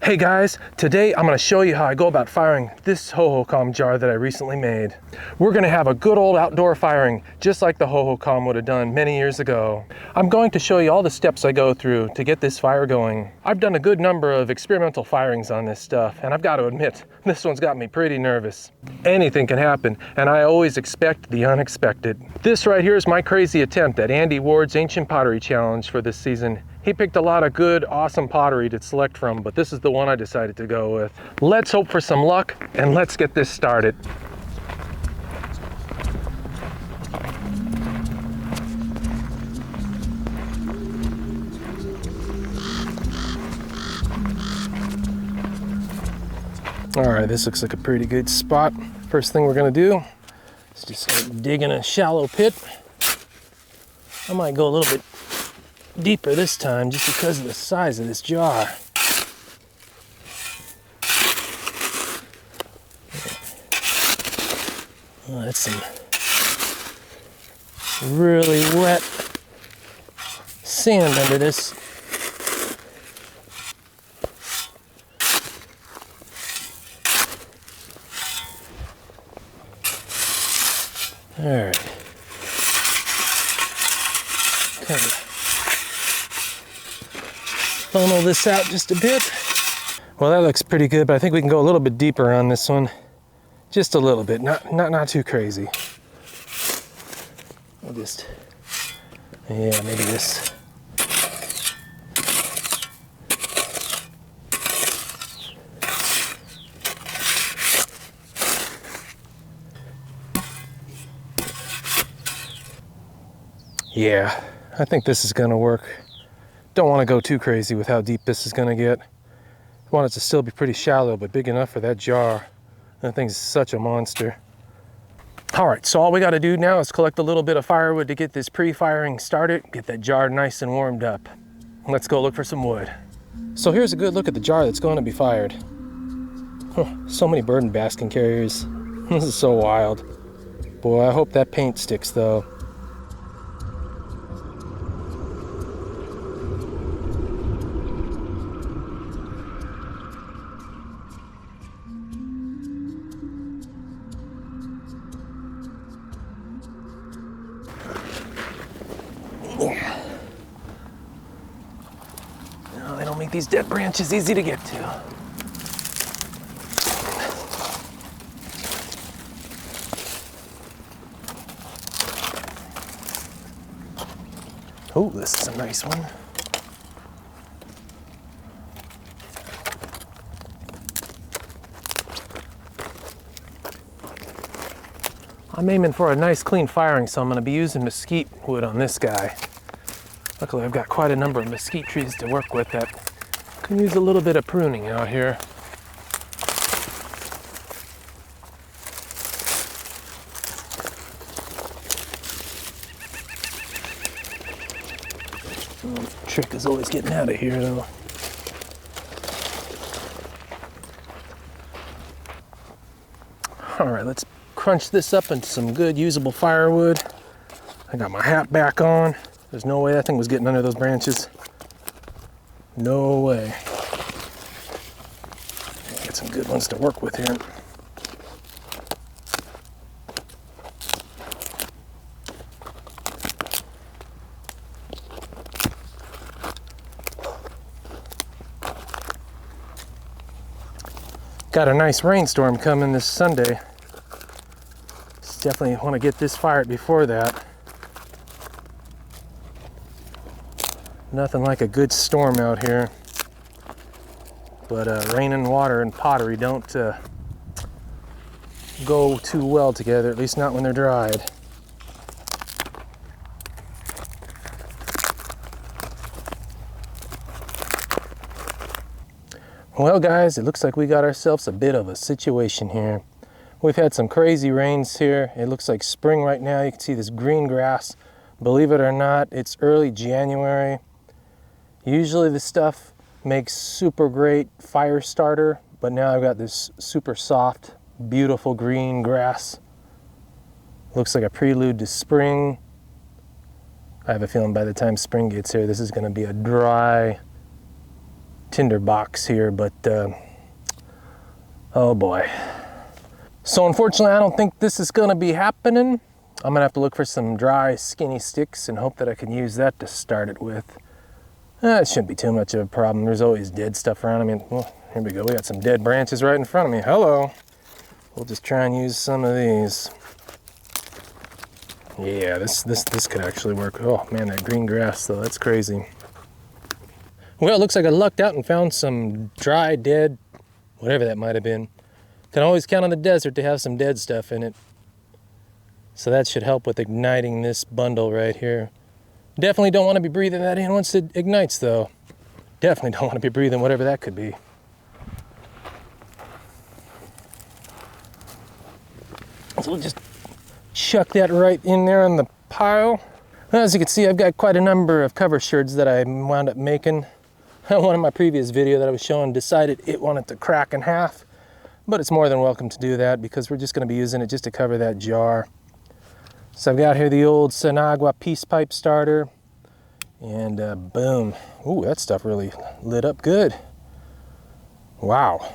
Hey guys, today I'm going to show you how I go about firing this Hohokam jar that I recently made. We're going to have a good old outdoor firing, just like the Hohokam would have done many years ago. I'm going to show you all the steps I go through to get this fire going. I've done a good number of experimental firings on this stuff, and I've got to admit, this one's got me pretty nervous. Anything can happen, and I always expect the unexpected. This right here is my crazy attempt at Andy Ward's Ancient Pottery Challenge for this season. He picked a lot of good, awesome pottery to select from, but this is the one I decided to go with. Let's hope for some luck, and let's get this started. All right, this looks like a pretty good spot. First thing we're gonna do is just start digging a shallow pit. I might go a little bit deeper this time just because of the size of this jar. Oh, that's some really wet sand under this. All right. Kind of funnel this out just a bit. Well, that looks pretty good, but I think we can go a little bit deeper on this one. Just a little bit, not too crazy. We'll just, yeah, maybe this. Yeah, I think this is gonna work. Don't want to go too crazy with how deep this is gonna get. I want it to still be pretty shallow, but big enough for that jar. That thing's such a monster. All right, so all we gotta do now is collect a little bit of firewood to get this pre-firing started, get that jar nice and warmed up. Let's go look for some wood. So here's a good look at the jar that's going to be fired. So many burden basket carriers. This is so wild. Boy, I hope that paint sticks though. No, they don't make these dead branches easy to get to. Oh, this is a nice one. I'm aiming for a nice clean firing, so I'm going to be using mesquite wood on this guy. Luckily, I've got quite a number of mesquite trees to work with that can use a little bit of pruning out here. Trick is always getting out of here, though. All right, let's crunch this up into some good usable firewood. I got my hat back on. There's no way that thing was getting under those branches. No way. Get some good ones to work with here. Got a nice rainstorm coming this Sunday. Definitely want to get this fired before that. Nothing like a good storm out here. But rain and water and pottery don't go too well together, at least not when they're dried. Well guys, it looks like we got ourselves a bit of a situation here. We've had some crazy rains here. It looks like spring right now. You can see this green grass. Believe it or not, it's early January. Usually this stuff makes super great fire starter, but now I've got this super soft, beautiful green grass. Looks like a prelude to spring. I have a feeling by the time spring gets here, this is going to be a dry, tinder box here, but oh boy. So unfortunately, I don't think this is gonna be happening. I'm gonna have to look for some dry, skinny sticks and hope that I can use that to start it with. It shouldn't be too much of a problem. There's always dead stuff around. I mean, well, here we go. We got some dead branches right in front of me. Hello. We'll just try and use some of these. Yeah, this could actually work. Oh man, that green grass though, that's crazy. Well, it looks like I lucked out and found some dry, dead, whatever that might have been. Can always count on the desert to have some dead stuff in it. So that should help with igniting this bundle right here. Definitely don't want to be breathing that in once it ignites though. Definitely don't want to be breathing whatever that could be. So we'll just chuck that right in there on the pile. As you can see, I've got quite a number of cover sherds that I wound up making. One of my previous video that I was showing decided it wanted to crack in half, but it's more than welcome to do that because we're just going to be using it just to cover that jar. So I've got here the old Sinagua peace pipe starter, and boom. Ooh, that stuff really lit up good. Wow.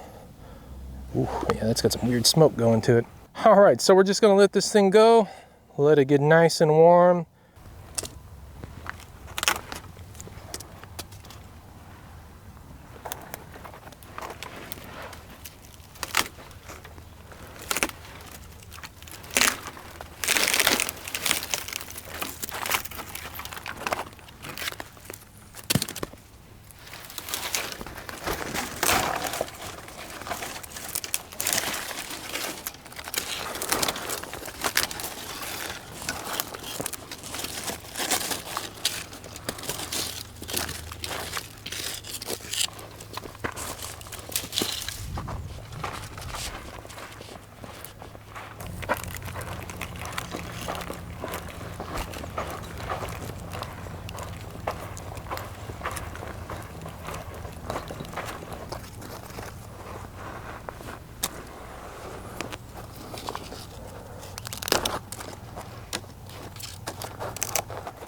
Ooh, yeah, that's got some weird smoke going to it. All right, so we're just gonna let this thing go, let it get nice and warm.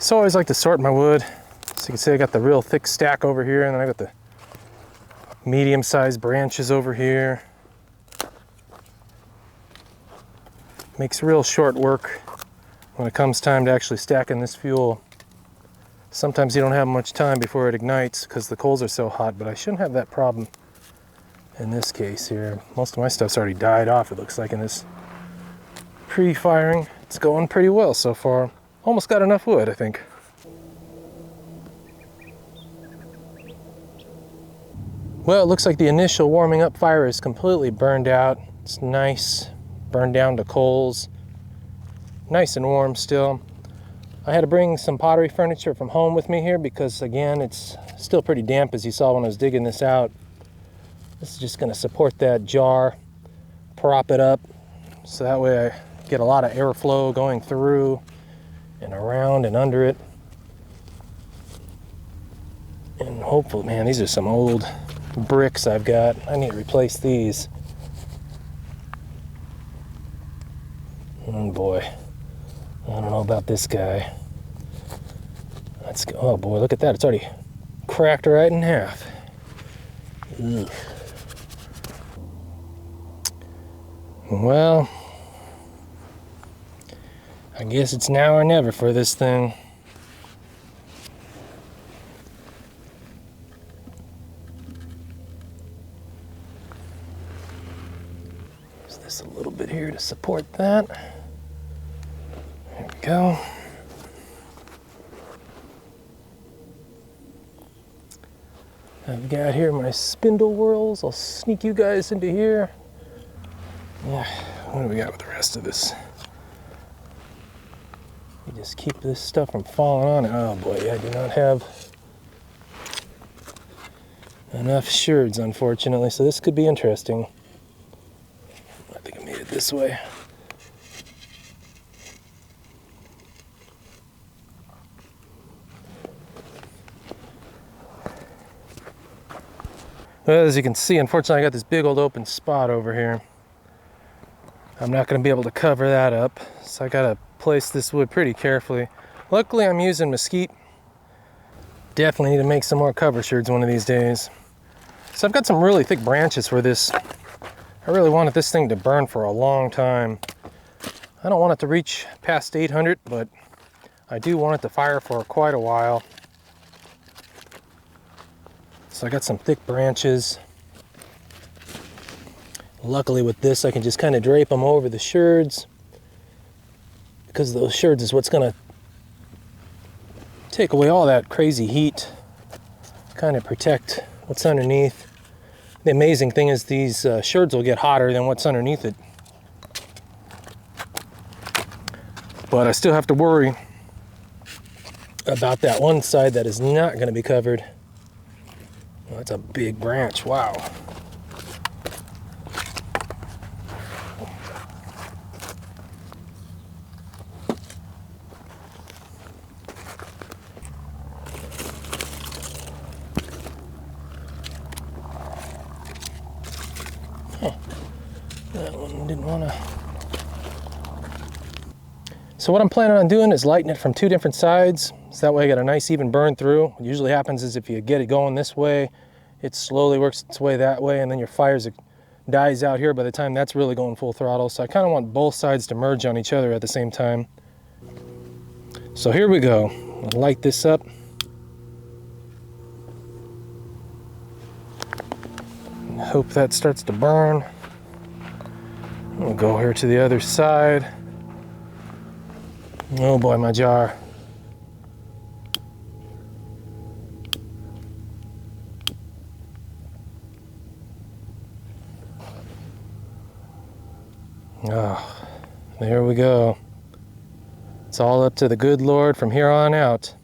So I always like to sort my wood. So you can see I got the real thick stack over here, and then I got the medium-sized branches over here. Makes real short work when it comes time to actually stacking this fuel. Sometimes you don't have much time before it ignites because the coals are so hot, but I shouldn't have that problem in this case here. Most of my stuff's already died off, it looks like, in this pre-firing. It's going pretty well so far. Almost got enough wood, I think. Well, it looks like the initial warming up fire is completely burned out. It's nice, burned down to coals. Nice and warm still. I had to bring some pottery furniture from home with me here because, again, it's still pretty damp, as you saw when I was digging this out. This is just going to support that jar, prop it up, so that way I get a lot of airflow going through and around and under it. And hopefully, man, these are some old bricks I've got. I need to replace these. Oh boy, I don't know about this guy. Let's go. Oh boy, look at that. It's already cracked right in half. Ugh. Well, I guess it's now or never for this thing. Use this a little bit here to support that. There we go. I've got here my spindle whorls. I'll sneak you guys into here. Yeah, what do we got with the rest of this? You just keep this stuff from falling on it. Oh boy, I do not have enough sherds, unfortunately, so this could be interesting. I think I made it this way. Well, as you can see, unfortunately, I got this big old open spot over here. I'm not going to be able to cover that up, so I got to place this wood pretty carefully. Luckily, I'm using mesquite. Definitely need to make some more cover sherds one of these days. So I've got some really thick branches for this. I really wanted this thing to burn for a long time. I don't want it to reach past 800, but I do want it to fire for quite a while. So I got some thick branches. Luckily with this, I can just kind of drape them over the sherds, because those sherds is what's gonna take away all that crazy heat, kind of protect what's underneath. The amazing thing is these sherds will get hotter than what's underneath it. But I still have to worry about that one side that is not going to be covered. Well, that's a big branch, wow. That one didn't want to. So what I'm planning on doing is lighting it from two different sides, so that way I get a nice even burn through. What usually happens is if you get it going this way, it slowly works its way that way, and then your fire dies out here by the time that's really going full throttle. So I kind of want both sides to merge on each other at the same time. So here we go. I'll light this up. Hope that starts to burn. We'll go here to the other side. Oh boy, my jar. Oh, there we go. It's all up to the good Lord from here on out.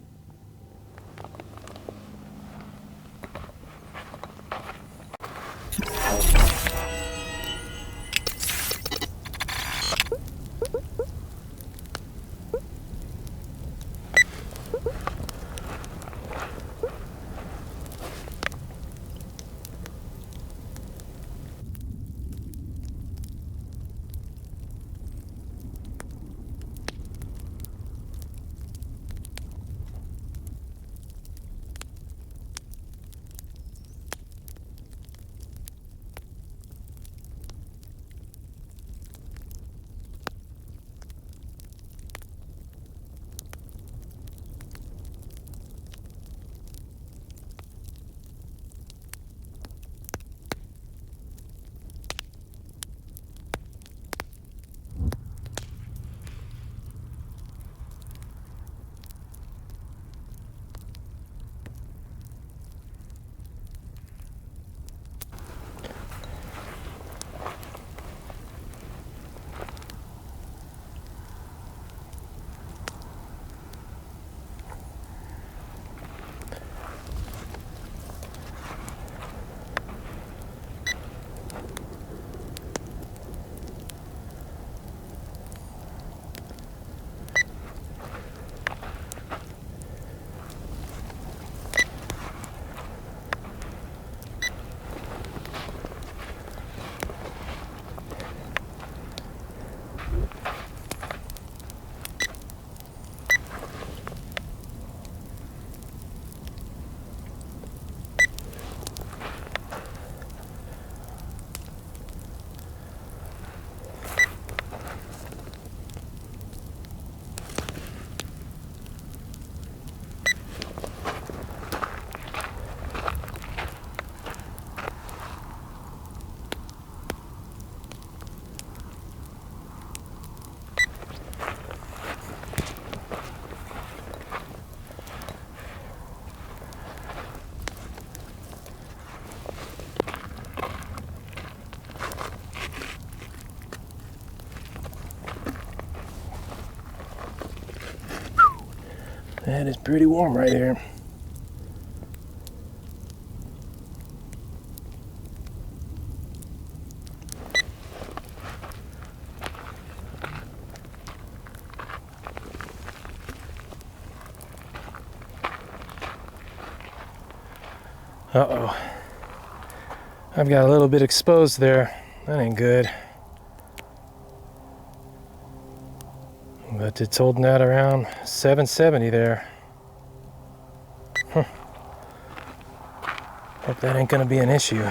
That is pretty warm right here. Uh-oh. I've got a little bit exposed there. That ain't good. But it's holding that around 770 there. Huh. Hope that ain't gonna be an issue.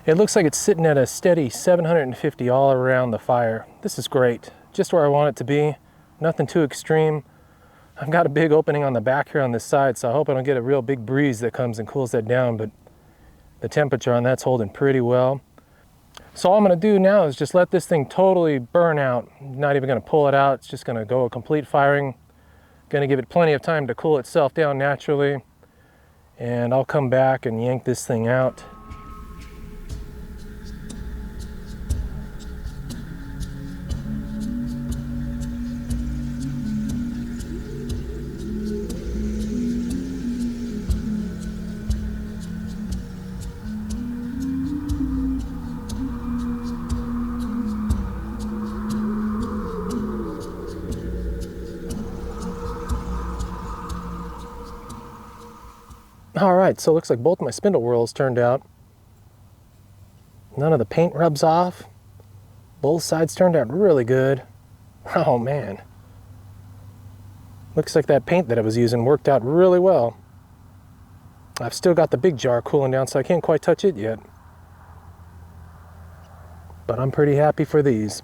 It looks like it's sitting at a steady 750 all around the fire. This is great, just where I want it to be. Nothing too extreme. I've got a big opening on the back here on this side, so I hope I don't get a real big breeze that comes and cools that down, but the temperature on that's holding pretty well. So all I'm gonna do now is just let this thing totally burn out. Not even gonna pull it out, it's just gonna go a complete firing. Gonna give it plenty of time to cool itself down naturally, and I'll come back and yank this thing out. All right, so it looks like both my spindle whorls turned out. None of the paint rubs off. Both sides turned out really good. Oh man. Looks like that paint that I was using worked out really well. I've still got the big jar cooling down, so I can't quite touch it yet. But I'm pretty happy for these.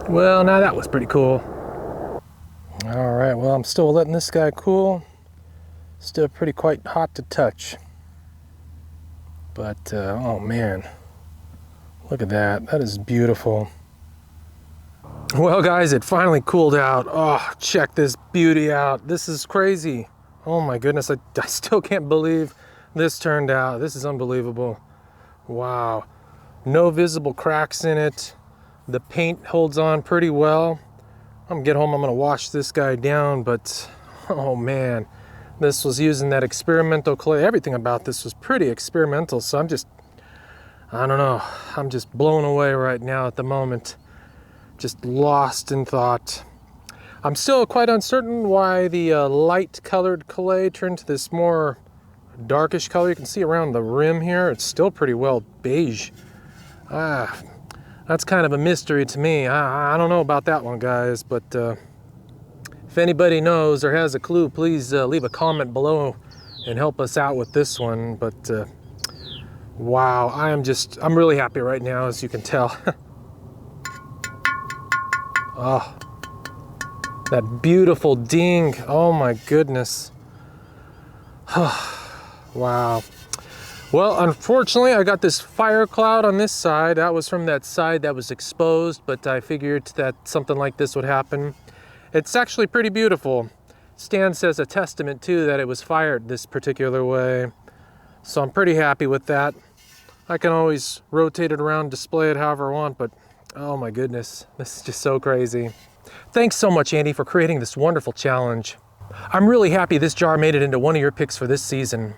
Well, now that was pretty cool. All right, well, I'm still letting this guy cool. Still pretty quite hot to touch. But, oh man, look at that. That is beautiful. Well, guys, it finally cooled out. Oh, check this beauty out. This is crazy. Oh my goodness, I still can't believe this turned out. This is unbelievable. Wow. No visible cracks in it. The paint holds on pretty well. I'm gonna get home, I'm gonna wash this guy down, but oh man, this was using that experimental clay. Everything about this was pretty experimental, so I don't know, I'm just blown away right now at the moment. Just lost in thought. I'm still quite uncertain why the light colored clay turned to this more darkish color. You can see around the rim here, it's still pretty well beige. That's kind of a mystery to me. I don't know about that one, guys, but if anybody knows or has a clue, please leave a comment below and help us out with this one. But wow, I'm really happy right now, as you can tell. Oh, that beautiful ding. Oh my goodness. Wow. Well, unfortunately, I got this fire cloud on this side. That was from that side that was exposed, but I figured that something like this would happen. It's actually pretty beautiful. Stands as a testament too that it was fired this particular way. So I'm pretty happy with that. I can always rotate it around, display it however I want, but oh my goodness, this is just so crazy. Thanks so much, Andy, for creating this wonderful challenge. I'm really happy this jar made it into one of your picks for this season.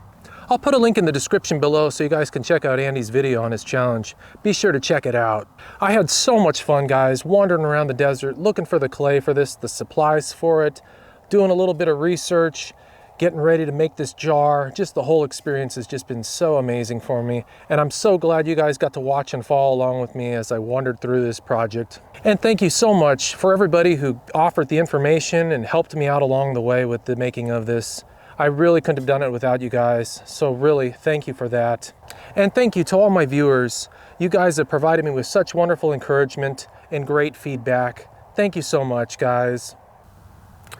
I'll put a link in the description below so you guys can check out Andy's video on his challenge. Be sure to check it out. I had so much fun, guys, wandering around the desert, looking for the clay for this, the supplies for it, doing a little bit of research, getting ready to make this jar. Just the whole experience has just been so amazing for me. And I'm so glad you guys got to watch and follow along with me as I wandered through this project. And thank you so much for everybody who offered the information and helped me out along the way with the making of this. I really couldn't have done it without you guys, so really thank you for that. And thank you to all my viewers. You guys have provided me with such wonderful encouragement and great feedback. Thank you so much, guys.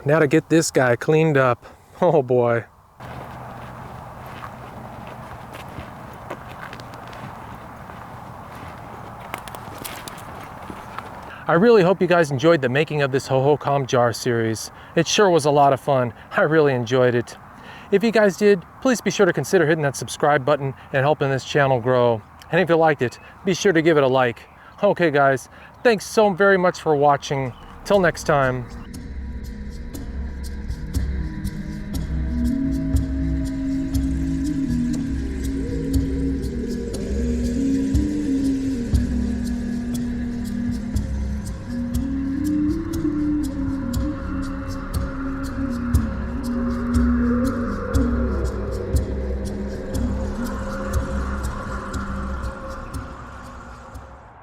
Now to get this guy cleaned up. Oh boy. I really hope you guys enjoyed the making of this Hohokam Jar series. It sure was a lot of fun. I really enjoyed it. If you guys did, please be sure to consider hitting that subscribe button and helping this channel grow. And if you liked it, be sure to give it a like. Okay guys, thanks so very much for watching. Till next time.